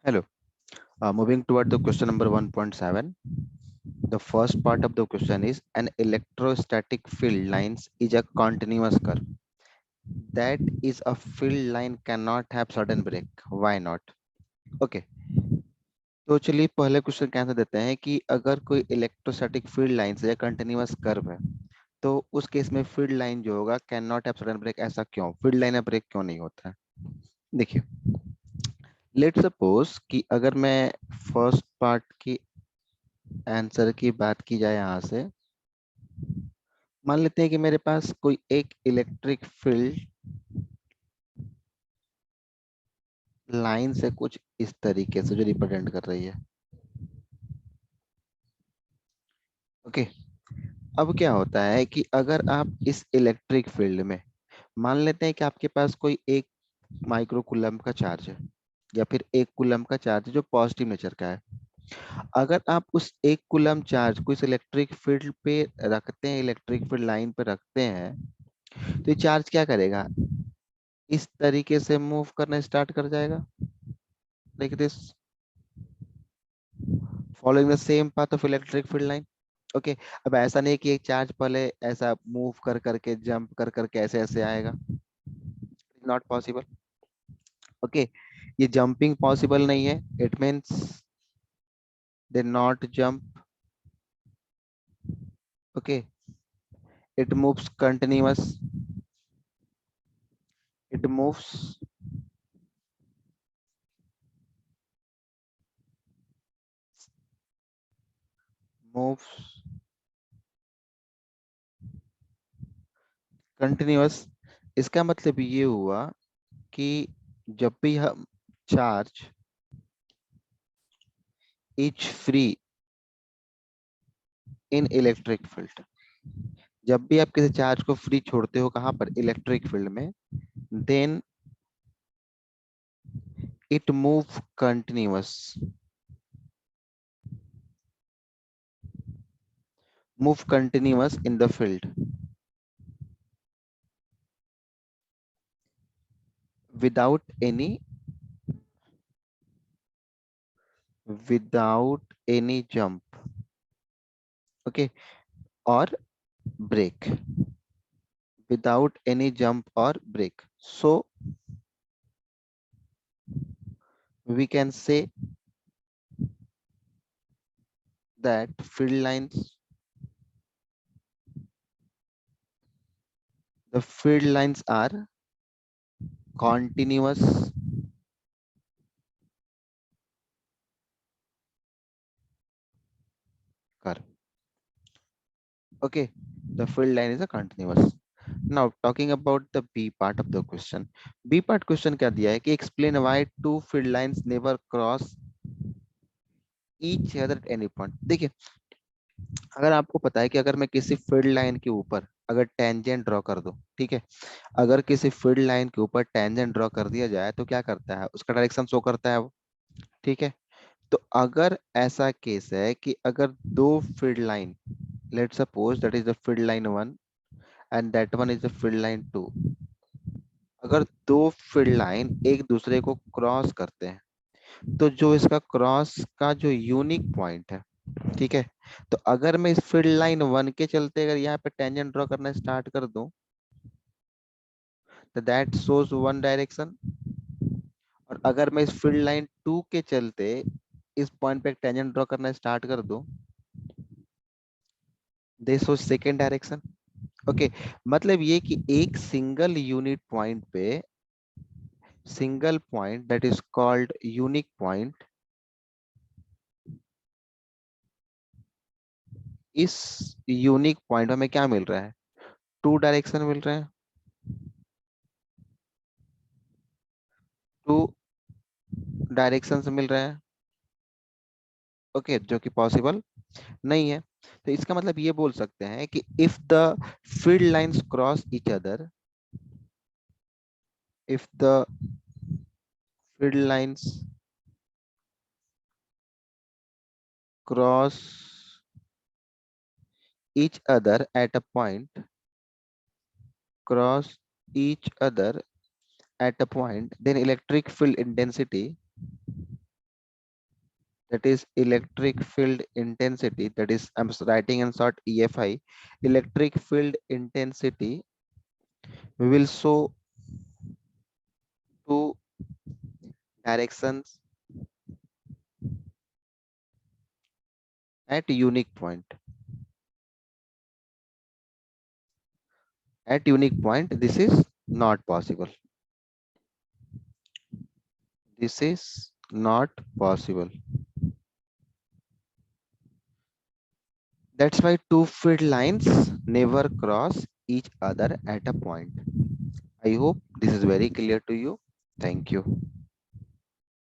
Hello. Moving toward the question number 1.7. The first part of the question is an electrostatic field lines is a continuous curve. That is a field line cannot have sudden break. Why not? Okay. तो चलिए पहले question का answer देते हैं कि अगर कोई electrostatic field line या कंटिन्यूअस कर्व है तो उस केस में फील्ड लाइन जो होगा can not have sudden break. ऐसा क्यों? फील्ड लाइन में ब्रेक क्यों नहीं होता है? देखिए, लेट सपोज कि अगर मैं फर्स्ट पार्ट की आंसर की बात की जाए यहाँ से, मान लेते हैं कि मेरे पास कोई एक इलेक्ट्रिक फील्ड लाइन से कुछ इस तरीके से जो रिप्रेजेंट कर रही है। ओके, अब क्या होता है कि अगर आप इस इलेक्ट्रिक फील्ड में मान लेते हैं कि आपके पास कोई एक माइक्रो कूलम का चार्ज है या फिर एक कूलम का चार्ज जो पॉजिटिव नेचर का है। अगर आप उस एक कूलम चार्ज को इस इलेक्ट्रिक फील्ड पे रखते हैं, इलेक्ट्रिक फील्ड लाइन पे रखते हैं, तो ये चार्ज क्या करेगा? इस तरीके से मूव करना स्टार्ट कर जाएगा, like this, following the same path of electric field line. Okay, अब ऐसा नहीं कि एक चार्ज पहले ऐसा मूव कर करके जंप कर करके ऐसे ऐसे आएगा, नॉट पॉसिबल। ओके, ये जंपिंग पॉसिबल नहीं है। It means they not jump. Okay, it moves continuous, it moves continuous. इसका मतलब ये हुआ कि जब भी हम charge is free in electric field, जब भी आप किसी चार्ज को फ्री छोड़ते हो कहां पर? इलेक्ट्रिक फील्ड में, then it move continuous, move continuous in the field without any, without any jump. Okay, और ब्रेक, विदाउट एनी जंप और break. So we can say that field lines, the field lines are continuous curve. Okay, the field line is a continuous. Now talking about the B part of the question. B part question क्या दिया है कि explain why two field lines never cross each other at any point. देखिए, अगर आपको पता है कि अगर मैं किसी फील्ड लाइन के ऊपर अगर टेंजेंट ड्रॉ कर दूं, ठीक है, अगर किसी फील्ड लाइन के ऊपर टेंजेंट ड्रॉ कर दिया जाए तो क्या करता है? उसका डायरेक्शन शो करता है वो, ठीक है। तो अगर ऐसा केस है कि अगर दो field line, let suppose that is the field line one and that one is the field line two, अगर दो फील्ड लाइन एक दूसरे को क्रॉस करते हैं तो जो इसका क्रॉस का जो यूनिक पॉइंट है, ठीक है, तो अगर मैं इस फील्ड लाइन वन के चलते अगर यहाँ पे टेंजेंट ड्रॉ करना स्टार्ट कर दूं तो दैट शोज वन डायरेक्शन, और अगर मैं इस फील्ड लाइन टू के चलते इस पॉइंट पे टेंजेंट ड्रॉ करना स्टार्ट कर दूं, दे शो सेकेंड डायरेक्शन। ओके, मतलब ये कि एक सिंगल यूनिट पॉइंट पे, single point that is called unique point, इस यूनिक पॉइंट हमें क्या मिल रहा है? टू डायरेक्शन मिल रहे हैं, टू डायरेक्शन मिल रहे हैं। ओके, जो कि पॉसिबल नहीं है। तो इसका मतलब ये बोल सकते हैं कि if the field lines cross each other, if the field lines cross each other at a point, cross each other at a point, then electric field intensity that is electric field intensity, that is I'm writing in short EFI, electric field intensity will show two directions at unique point. At unique point, this is not possible. This is not possible. That's why two field lines never cross each other at a point. I hope this is very clear to you. Thank you.